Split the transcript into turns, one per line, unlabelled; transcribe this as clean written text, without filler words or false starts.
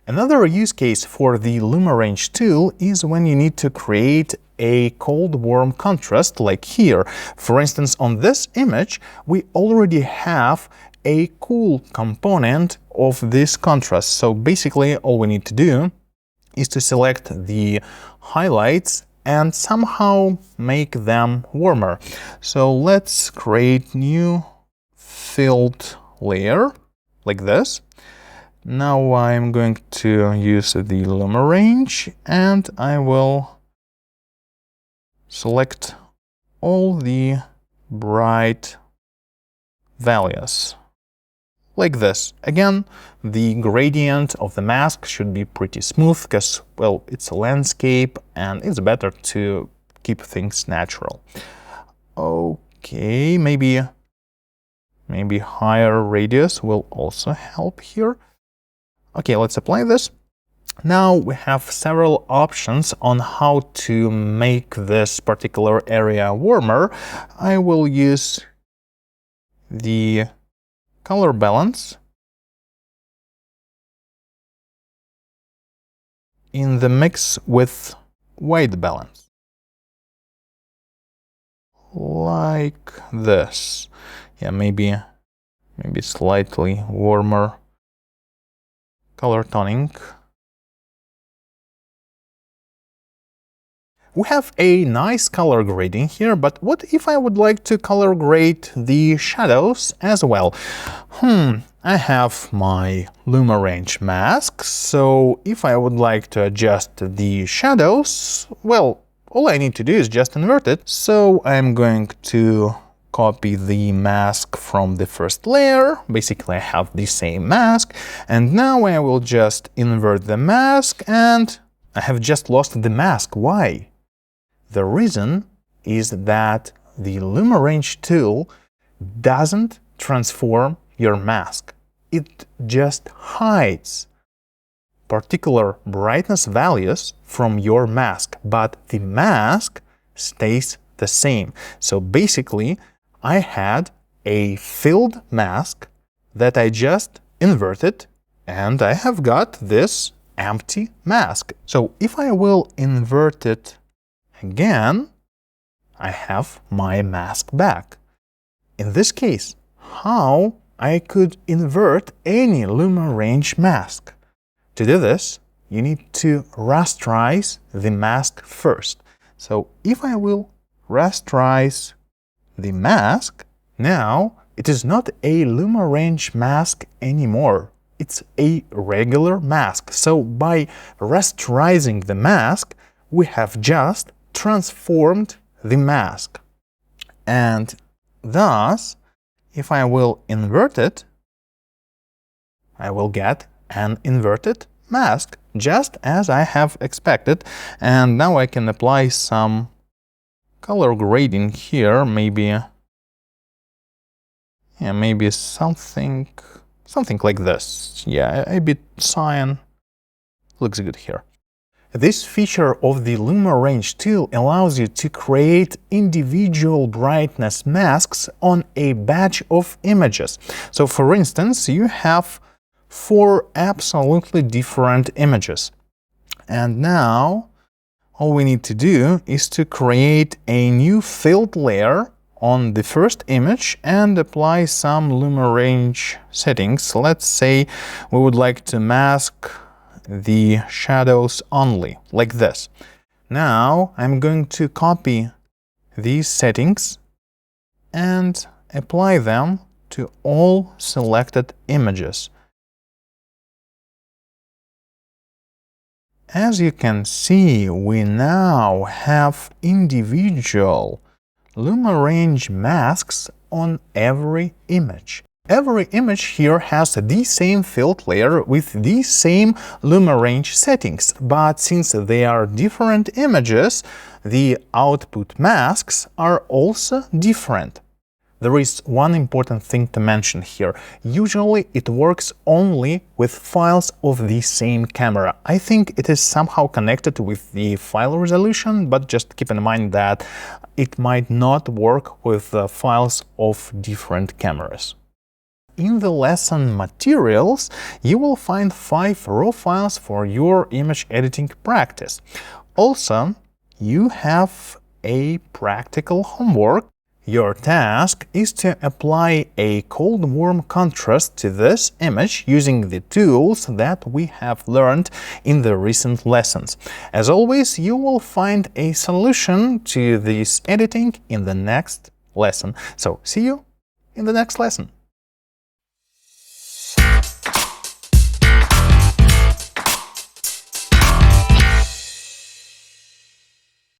Another use case for the Luma Range tool is when you need to create a cold-warm contrast like here. For instance, on this image, we already have a cool component of this contrast. So basically, all we need to do is to select the highlights and somehow make them warmer. So let's create new filled layer like this. Now I'm going to use the Luma Range and I will select all the bright values like this. Again, the gradient of the mask should be pretty smooth because, well, it's a landscape and it's better to keep things natural. Okay, maybe higher radius will also help here. Okay, let's apply this. Now we have several options on how to make this particular area warmer. I will use the color balance in the mix with white balance. Like this. Yeah, maybe slightly warmer color toning. We have a nice color grading here, but what if I would like to color grade the shadows as well? I have my Luma Range mask, so if I would like to adjust the shadows, well, all I need to do is just invert it. So I'm going to copy the mask from the first layer. Basically, I have the same mask, and now I will just invert the mask, and I have just lost the mask. Why? The reason is that the Luma Range tool doesn't transform your mask. It just hides particular brightness values from your mask, but the mask stays the same. So basically, I had a filled mask that I just inverted, and I have got this empty mask. So if I will invert it again, I have my mask back. In this case, how I could invert any Luma Range mask? To do this, you need to rasterize the mask first. So if I will rasterize the mask, now it is not a Luma Range mask anymore. It's a regular mask. So by rasterizing the mask, we have just transformed the mask. And thus, if I will invert it, I will get an inverted mask, just as I have expected. And now I can apply some color grading here, maybe something like this. Yeah, a bit cyan. Looks good here. This feature of the Luma Range tool allows you to create individual brightness masks on a batch of images. So for instance, you have 4 absolutely different images. And now all we need to do is to create a new filled layer on the first image and apply some Luma Range settings. Let's say we would like to mask the shadows only, like this. Now I'm going to copy these settings and apply them to all selected images. As you can see, we now have individual Luma Range masks on every image. Every image here has the same filled layer with the same Luma Range settings, but since they are different images, the output masks are also different. There is one important thing to mention here. Usually it works only with files of the same camera. I think it is somehow connected with the file resolution, but just keep in mind that it might not work with files of different cameras. in the lesson materials, you will find 5 raw files for your image editing practice. Also, you have a practical homework. Your task is to apply a cold-warm contrast to this image using the tools that we have learned in the recent lessons. As always, you will find a solution to this editing in the next lesson. So, see you in the next lesson.